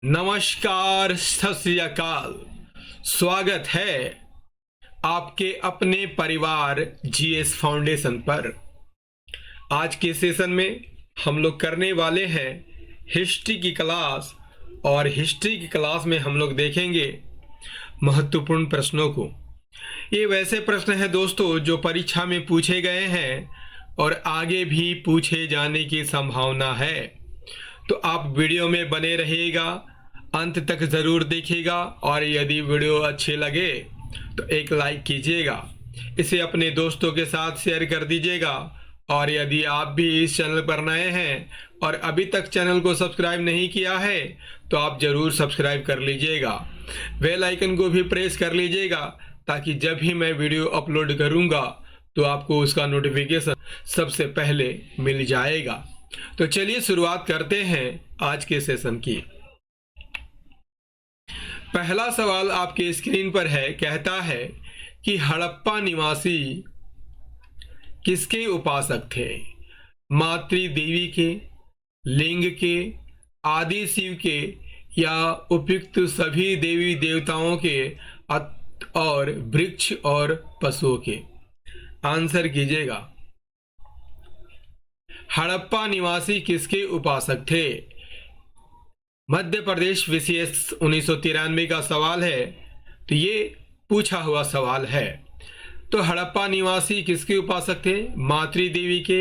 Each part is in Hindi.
नमस्कार, सत श्री अकाल। स्वागत है आपके अपने परिवार जीएस फाउंडेशन पर। आज के सेशन में हम लोग करने वाले हैं हिस्ट्री की क्लास, और हिस्ट्री की क्लास में हम लोग देखेंगे महत्वपूर्ण प्रश्नों को। ये वैसे प्रश्न हैं दोस्तों जो परीक्षा में पूछे गए हैं और आगे भी पूछे जाने की संभावना है। तो आप वीडियो में बने रहिएगा, अंत तक ज़रूर देखिएगा, और यदि वीडियो अच्छे लगे तो एक लाइक कीजिएगा, इसे अपने दोस्तों के साथ शेयर कर दीजिएगा। और यदि आप भी इस चैनल पर नए हैं और अभी तक चैनल को सब्सक्राइब नहीं किया है तो आप ज़रूर सब्सक्राइब कर लीजिएगा। बेल आइकन को भी प्रेस कर लीजिएगा ताकि जब भी मैं वीडियो अपलोड करूंगा तो आपको उसका नोटिफिकेशन सबसे पहले मिल जाएगा। तो चलिए शुरुआत करते हैं आज के सेशन की। पहला सवाल आपके स्क्रीन पर है, कहता है कि हड़प्पा निवासी किसके उपासक थे? मातृ देवी के, लिंग के, आदि शिव के, या उपयुक्त सभी देवी देवताओं के और वृक्ष और पशुओं के? आंसर कीजिएगा। हड़प्पा निवासी किसके उपासक थे? मध्य प्रदेश विशेष 1993 का सवाल है, तो ये पूछा हुआ सवाल है। तो हड़प्पा निवासी किसके उपासक थे? मातृ देवी के,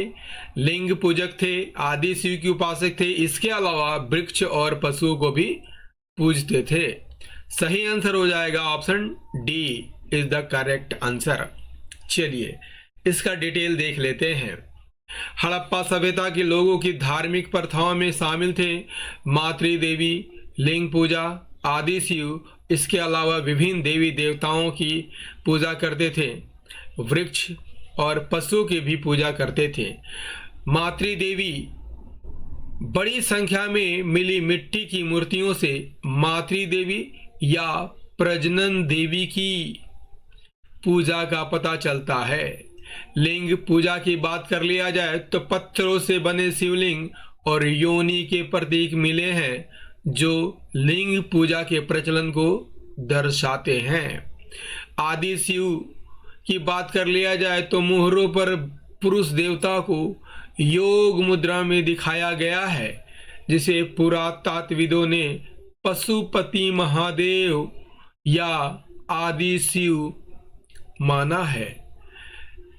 लिंग पूजक थे, आदि शिव के उपासक थे, इसके अलावा वृक्ष और पशुओं को भी पूजते थे। सही आंसर हो जाएगा option D is the correct answer. चलिए इसका डिटेल देख लेते हैं। हड़प्पा सभ्यता के लोगों की धार्मिक प्रथाओं में शामिल थे मातृ देवी, लिंग पूजा, आदि शिव, इसके अलावा विभिन्न देवी देवताओं की पूजा करते थे, वृक्ष और पशुओं की भी पूजा करते थे। मातृ देवी बड़ी संख्या में मिली मिट्टी की मूर्तियों से मातृ देवी या प्रजनन देवी की पूजा का पता चलता है। लिंग पूजा की बात कर लिया जाए तो पत्थरों से बने शिवलिंग और योनि के प्रतीक मिले हैं जो लिंग पूजा के प्रचलन को दर्शाते हैं। आदि शिव की बात कर लिया जाए तो मोहरों पर पुरुष देवता को योग मुद्रा में दिखाया गया है, जिसे पुरातत्वविदों ने पशुपति महादेव या आदि शिव माना है।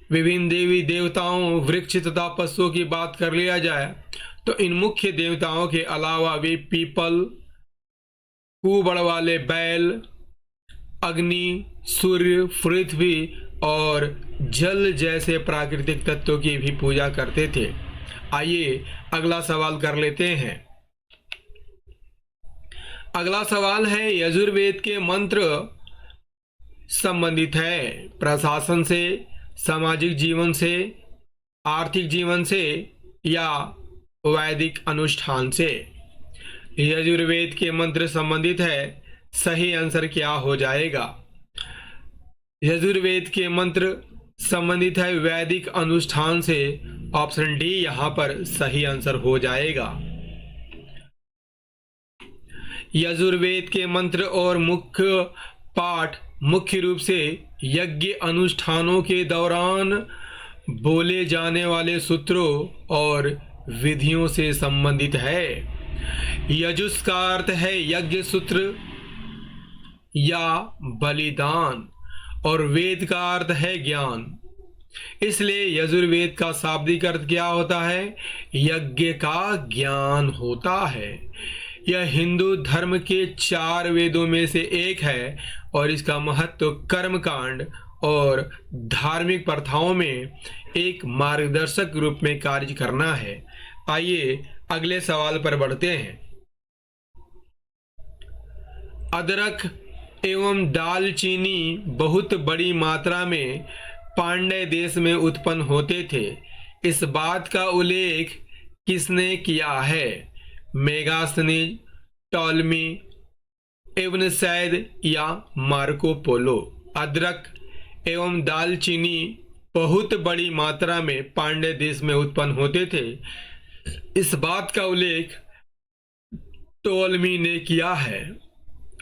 विभिन्न देवी देवताओं, वृक्ष तथा पशुओं की बात कर लिया जाए तो इन मुख्य देवताओं के अलावा वे पीपल, कुबड़ वाले बैल, अग्नि, सूर्य, पृथ्वी और जल जैसे प्राकृतिक तत्वों की भी पूजा करते थे। आइए अगला सवाल कर लेते हैं। अगला सवाल है, यजुर्वेद के मंत्र संबंधित है प्रशासन से, सामाजिक जीवन से, आर्थिक जीवन से या वैदिक अनुष्ठान से? यजुर्वेद के मंत्र संबंधित है। सही आंसर क्या हो जाएगा? यजुर्वेद के मंत्र संबंधित है वैदिक अनुष्ठान से। ऑप्शन डी यहां पर सही आंसर हो जाएगा। यजुर्वेद के मंत्र और मुख्य पाठ मुख्य रूप से यज्ञ अनुष्ठानों के दौरान बोले जाने वाले सूत्रों और विधियों से संबंधित है। यजुस् का अर्थ है यज्ञ सूत्र या बलिदान, और वेद का अर्थ है ज्ञान। इसलिए यजुर्वेद का शाब्दिक अर्थ क्या होता है? यज्ञ का ज्ञान होता है। यह हिंदू धर्म के 4 वेदों में से एक है और इसका महत्व कर्मकांड और धार्मिक प्रथाओं में एक मार्गदर्शक रूप में कार्य करना है। आइए अगले सवाल पर बढ़ते हैं। अदरक एवं दालचीनी बहुत बड़ी मात्रा में पांड्य देश में उत्पन्न होते थे। इस बात का उल्लेख किसने किया है? मेगास्थनीज, टॉलमी, इब्न सैद या मार्को पोलो? अदरक एवं दालचीनी बहुत बड़ी मात्रा में पांड्य देश में उत्पन्न होते थे। इस बात का उल्लेख टोलमी ने किया है।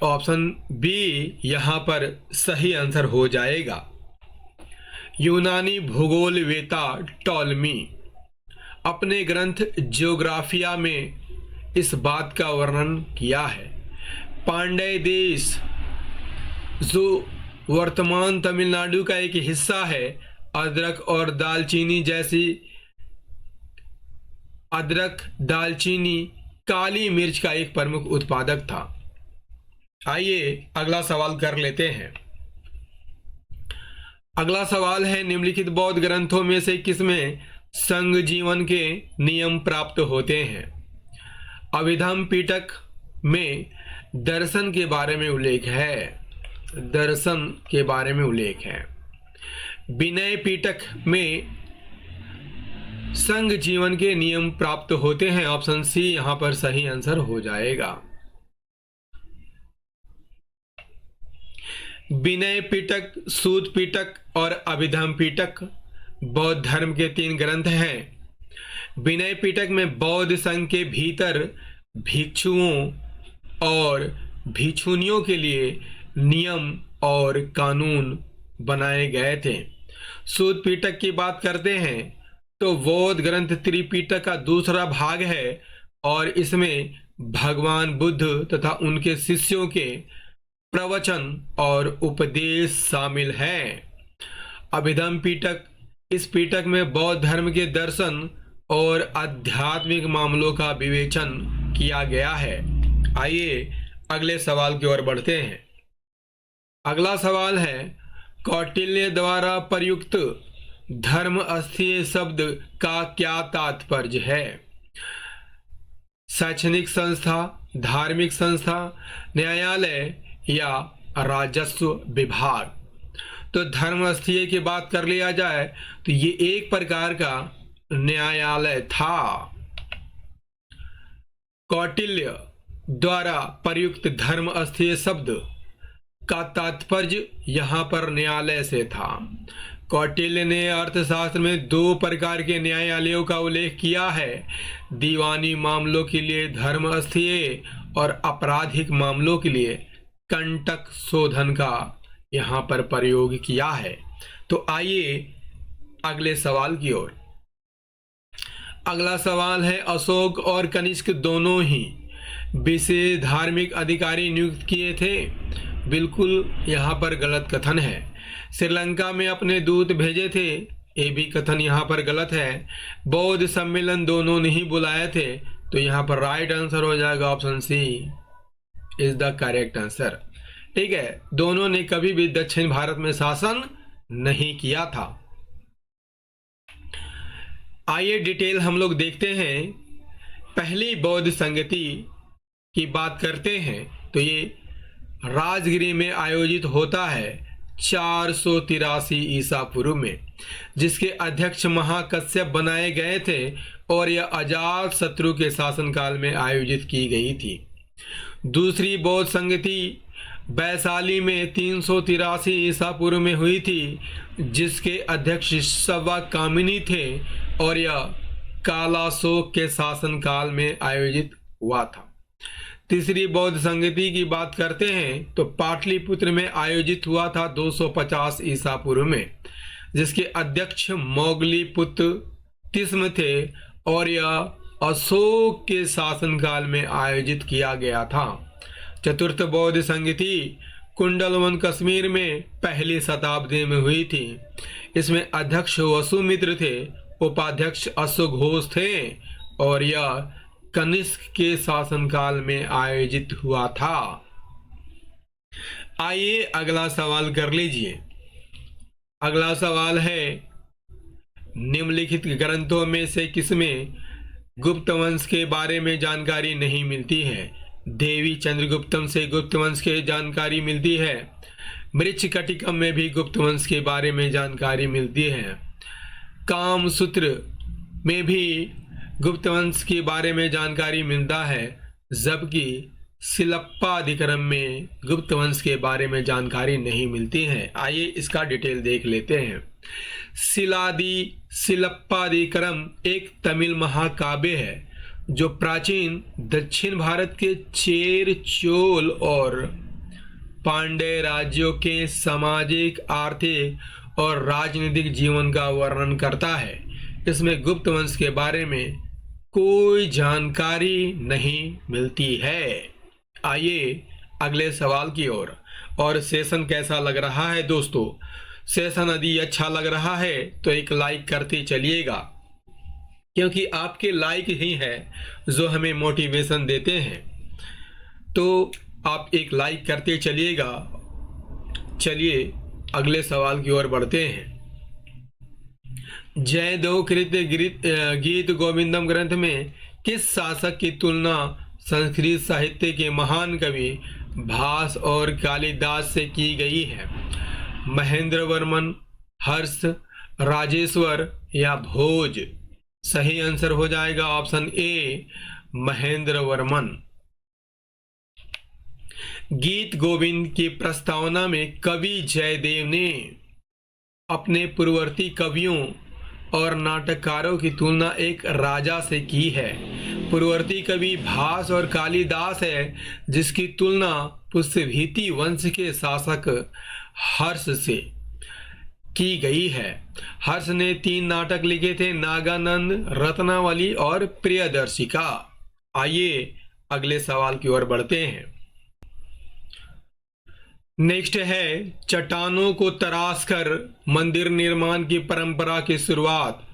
ऑप्शन बी यहाँ पर सही आंसर हो जाएगा। यूनानी भूगोलवेता टोलमी अपने ग्रंथ ज्योग्राफिया में इस बात का वर्णन किया है। पांड्य देश जो वर्तमान तमिलनाडु का एक हिस्सा है, अदरक और दालचीनी जैसी अदरक, दालचीनी, काली मिर्च का एक प्रमुख उत्पादक था। आइए अगला सवाल कर लेते हैं। अगला सवाल है, निम्नलिखित बौद्ध ग्रंथों में से किसमें संघ जीवन के नियम प्राप्त होते हैं? अभिधम्म पिटक में दर्शन के बारे में उल्लेख है। दर्शन के बारे में उल्लेख है। विनय पिटक में संघ जीवन के नियम प्राप्त होते हैं। ऑप्शन सी यहां पर सही आंसर हो जाएगा। विनय पिटक, सूत पिटक और अभिधम्म पिटक बौद्ध धर्म के 3 ग्रंथ हैं। विनय पिटक में बौद्ध संघ के भीतर भिक्षुओं और भिक्षुनियों के लिए नियम और कानून बनाए गए थे। सूत पिटक की बात करते हैं तो बौद्ध ग्रंथ त्रिपिटक का दूसरा भाग है और इसमें भगवान बुद्ध तथा उनके शिष्यों के प्रवचन और उपदेश शामिल हैं। अभिधम्म पिटक, इस पिटक में बौद्ध धर्म के दर्शन और आध्यात्मिक मामलों का विवेचन किया गया है। आइए अगले सवाल की ओर बढ़ते हैं। अगला सवाल है, कौटिल्य द्वारा प्रयुक्त धर्मस्थीय शब्द का क्या तात्पर्य है? शैक्षणिक संस्था, धार्मिक संस्था, न्यायालय या राजस्व विभाग? तो धर्मस्थीय की बात कर लिया जाए तो ये एक प्रकार का न्यायालय था। कौटिल्य द्वारा प्रयुक्त धर्मस्थीय शब्द का तात्पर्य यहां पर न्यायालय से था। कौटिल्य ने अर्थशास्त्र में 2 प्रकार के न्यायालयों का उल्लेख किया है। दीवानी मामलों के लिए धर्मस्थीय और आपराधिक मामलों के लिए कंटक शोधन का यहां पर प्रयोग किया है। तो आइए अगले सवाल की ओर। अगला सवाल है, अशोक और कनिष्क दोनों ही विशेष धार्मिक अधिकारी नियुक्त किए थे? बिल्कुल यहां पर गलत कथन है। श्रीलंका में अपने दूत भेजे थे, ये भी कथन यहां पर गलत है। बौद्ध सम्मेलन दोनों ने ही बुलाए थे, तो यहां पर राइट आंसर हो जाएगा option C is the correct answer. ठीक है, दोनों ने कभी भी दक्षिण भारत में शासन नहीं किया था। आइए डिटेल हम लोग देखते हैं। पहली बौद्ध संगति की बात करते हैं तो ये राजगिरी में आयोजित होता है 483 ईसा पूर्व में, जिसके अध्यक्ष महाकश्यप बनाए गए थे और यह अजात शत्रु के शासनकाल में आयोजित की गई थी। दूसरी बौद्ध संगति वैशाली में 383 ईसा पूर्व में हुई थी, जिसके अध्यक्ष सवा कामिनी थे और यह कालाशोक के शासनकाल में आयोजित हुआ था। तीसरी बौद्ध संगति की बात करते हैं तो पाटलिपुत्र में आयोजित हुआ था 250 ईसा पूर्व में, जिसके अध्यक्ष मोगलीपुत्र तिस्म थे और यह अशोक के शासनकाल में आयोजित किया गया था। चतुर्थ बौद्ध संगति कुंडलवन कश्मीर में पहली शताब्दी में हुई थी। इसमें अध्यक्ष वसुमित्र थे, उपाध्यक्ष अश्वघोष थे और यह कनिष्क के शासनकाल में आयोजित हुआ था। आइए अगला सवाल कर लीजिए। अगला सवाल है, निम्नलिखित ग्रंथों में से किसमें गुप्त वंश के बारे में जानकारी नहीं मिलती है? देवी चंद्रगुप्तम से गुप्त वंश की जानकारी मिलती है। मृच्छकटिकम में भी गुप्त वंश के बारे में जानकारी मिलती है। कामसूत्र में भी गुप्त वंश के बारे में जानकारी मिलता है, जबकि सिलप्पाधिकरम में गुप्त वंश के बारे में जानकारी नहीं मिलती है। आइए इसका डिटेल देख लेते हैं। सिलादी सिलप्पाधिकरम एक तमिल महाकाव्य है जो प्राचीन दक्षिण भारत के चेर, चोल और पांड्य राज्यों के सामाजिक, आर्थिक और राजनीतिक जीवन का वर्णन करता है। इसमें गुप्त वंश के बारे में कोई जानकारी नहीं मिलती है। आइए अगले सवाल की ओर। और सेशन कैसा लग रहा है दोस्तों? सेशन यदि अच्छा लग रहा है तो एक लाइक करते चलिएगा, क्योंकि आपके लाइक ही है जो हमें मोटिवेशन देते हैं। तो आप एक लाइक करते चलिएगा। चलिए अगले सवाल की ओर बढ़ते हैं। जयदेवकृत गीत गोविंदम ग्रंथ में किस शासक की तुलना संस्कृत साहित्य के महान कवि भास और कालिदास से की गई है? महेंद्र वर्मन, हर्ष, राजेश्वर या भोज? सही आंसर हो जाएगा ऑप्शन ए, महेंद्र वर्मन। गीत गोविंद की प्रस्तावना में कवि जयदेव ने अपने पूर्ववर्ती कवियों और नाटककारों की तुलना एक राजा से की है। पूर्ववर्ती कवि भास और कालिदास है, जिसकी तुलना पुष्यभीति वंश के शासक हर्ष से की गई है। हर्ष ने 3 नाटक लिखे थे, नागानंद, रत्नावली और प्रियदर्शिका। आइए अगले सवाल की ओर बढ़ते हैं। नेक्स्ट है, चट्टानों को तराश कर मंदिर निर्माण की परंपरा की शुरुआत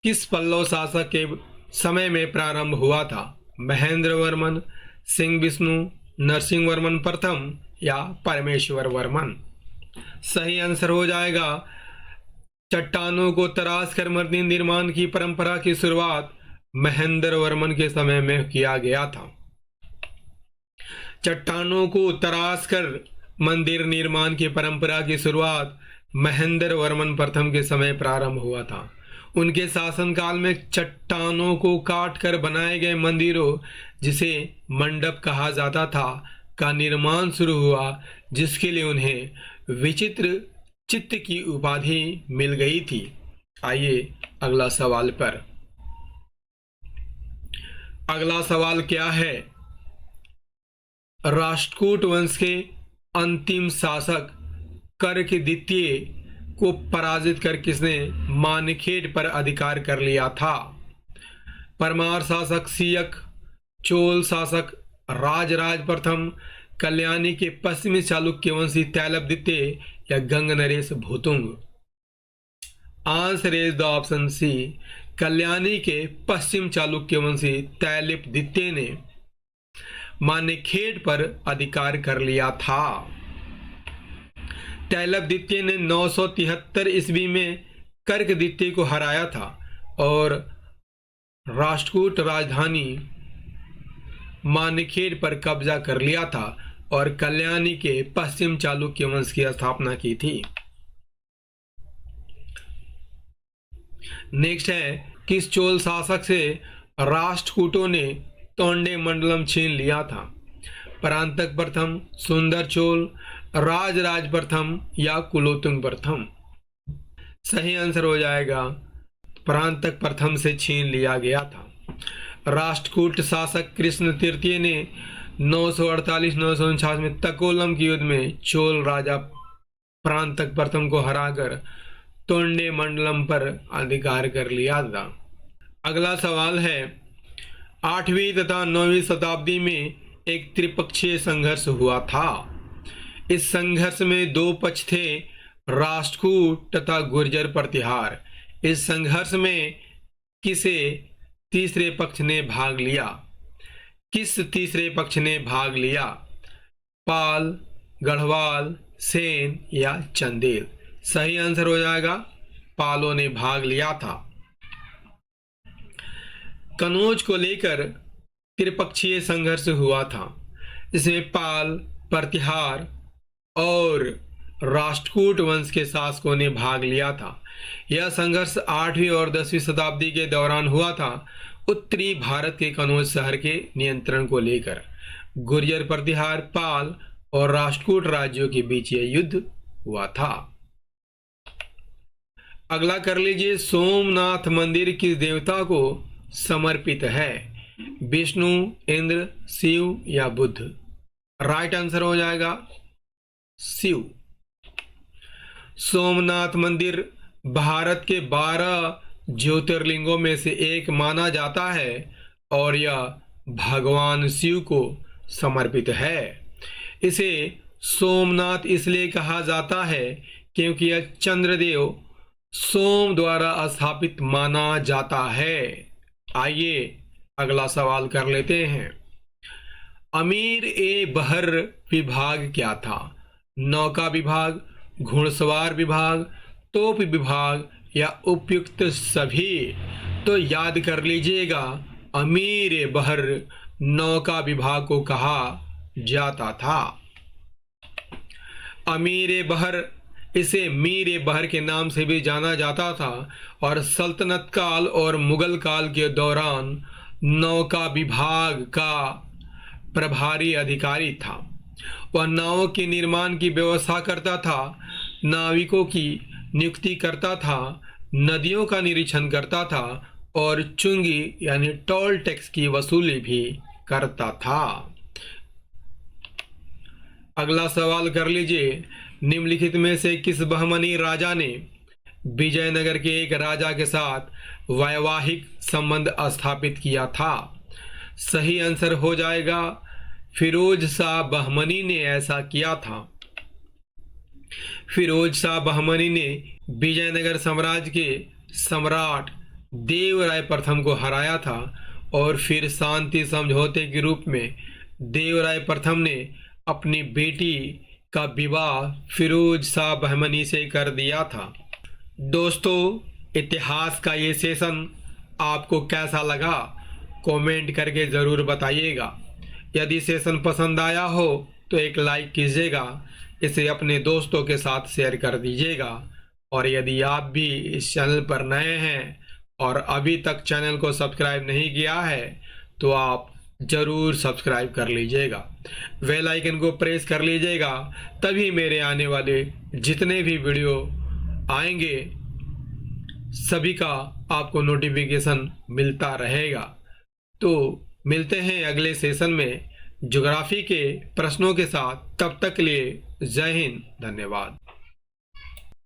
किस पल्लव शासक के समय में प्रारंभ हुआ था? महेंद्र वर्मन, सिंह विष्णु, नरसिंह वर्मन प्रथम या परमेश्वर वर्मन? सही आंसर हो जाएगा, चट्टानों को तराश कर मंदिर निर्माण की परंपरा की शुरुआत महेंद्र वर्मन के समय में किया गया था। चट्टानों को तराश कर मंदिर निर्माण की परंपरा की शुरुआत महेंद्र वर्मन प्रथम के समय प्रारंभ हुआ था। उनके शासनकाल में चट्टानों को काट कर बनाए गए मंदिरों, जिसे मंडप कहा जाता था, का निर्माण शुरू हुआ, जिसके लिए उन्हें विचित्र चित्त की उपाधि मिल गई थी। आइए अगला सवाल पर। अगला सवाल क्या है? राष्ट्रकूट वंश के अंतिम शासक कर्क द्वितीय को पराजित कर किसने मानखेड़ पर अधिकार कर लिया था? परमार शासक सियक, चोल शासक राजराज प्रथम, कल्याणी के पश्चिमी चालुक्य वंशी तैलप द्वितीय या गंग नरेश Bhutunga? Answer is the option C, Kalyani के पश्चिम चालुक्य वंशी तैलप द्वितीय ने मानेखेड़ पर अधिकार कर लिया था। तैलप द्वितीय ने 973 ईस्वी में कर्क द्वितीय को हराया था और राष्ट्रकूट राजधानी मानेखेड़ पर कब्जा कर लिया था और कल्याणी के पश्चिम चालुक्य वंश की स्थापना की थी। नेक्स्ट है, किस चोल शासक से राष्ट्रकूटों ने तोंडे मंडलम छीन लिया था? परांतक प्रथम, सुंदर चोल, राजराज प्रथम या कुलोत्तुंग प्रथम? सही आंसर हो जाएगा, परांतक प्रथम से छीन लिया गया था। राष्ट्रकूट शासक कृष्ण तृतीय ने 948-949 में तकोलम के युद्ध में चोल राजा परांतक प्रथम को हराकर तोंडे मंडलम पर अधिकार कर लिया था। अगला सवाल है, 8वीं तथा 9वीं शताब्दी में एक त्रिपक्षीय संघर्ष हुआ था। इस संघर्ष में 2 पक्ष थे, राष्ट्रकूट तथा गुर्जर प्रतिहार। इस संघर्ष में किसे तीसरे पक्ष ने भाग लिया? किस तीसरे पक्ष ने भाग लिया? पाल, गढ़वाल, सेन या चंदेल? सही आंसर हो जाएगा, पालों ने भाग लिया था। कनौज को लेकर त्रिपक्षीय संघर्ष हुआ था। इसमें पाल, प्रतिहार और राष्ट्रकूट वंश के शासकों ने भाग लिया था। यह संघर्ष 8वीं और 10वीं शताब्दी के दौरान हुआ था। उत्तरी भारत के कनौज शहर के नियंत्रण को लेकर गुर्जर प्रतिहार, पाल और राष्ट्रकूट राज्यों के बीच यह युद्ध हुआ था। अगला कर लीजिए, सोमनाथ मंदिर किस देवता को समर्पित है? विष्णु, इंद्र, शिव या बुध? राइट आंसर हो जाएगा शिव। सोमनाथ मंदिर भारत के 12 ज्योतिर्लिंगों में से एक माना जाता है और यह भगवान शिव को समर्पित है। इसे सोमनाथ इसलिए कहा जाता है क्योंकि यह चंद्रदेव सोम द्वारा स्थापित माना जाता है। आइए अगला सवाल कर लेते हैं। अमीर ए बहर विभाग क्या था? नौका विभाग, घुड़सवार विभाग, तोप विभाग या उपयुक्त सभी? तो याद कर लीजिएगा, अमीर ए बहर नौका विभाग को कहा जाता था। अमीर ए बहर, इसे मीर ए बहर के नाम से भी जाना जाता था और सल्तनत काल और मुगल काल के दौरान नौका विभाग का प्रभारी अधिकारी था। वह नावों के निर्माण की व्यवस्था करता था, नाविकों की नियुक्ति करता था, नदियों का निरीक्षण करता था और चुंगी यानी टोल टैक्स की वसूली भी करता था। अगला सवाल कर लीजिए। निम्नलिखित में से किस बहमनी राजा ने विजयनगर के एक राजा के साथ वैवाहिक संबंध स्थापित किया था? सही आंसर हो जाएगा फिरोज शाह बहमनी ने ऐसा किया था। फिरोज शाह बहमनी ने विजयनगर साम्राज्य के सम्राट देवराय प्रथम को हराया था और फिर शांति समझौते के रूप में देवराय प्रथम ने अपनी बेटी का विवाह फिरोज शाह बहमनी से कर दिया था। दोस्तों, इतिहास का ये सेशन आपको कैसा लगा कमेंट करके ज़रूर बताइएगा। यदि सेशन पसंद आया हो तो एक लाइक कीजिएगा, इसे अपने दोस्तों के साथ शेयर कर दीजिएगा और यदि आप भी इस चैनल पर नए हैं और अभी तक चैनल को सब्सक्राइब नहीं किया है तो आप ज़रूर सब्सक्राइब कर लीजिएगा, बेल आइकन को प्रेस कर लीजिएगा, तभी मेरे आने वाले जितने भी वीडियो आएंगे सभी का आपको नोटिफिकेशन मिलता रहेगा। तो मिलते हैं अगले सेशन में ज्योग्राफी के प्रश्नों के साथ। तब तक के लिए जय हिंद, धन्यवाद।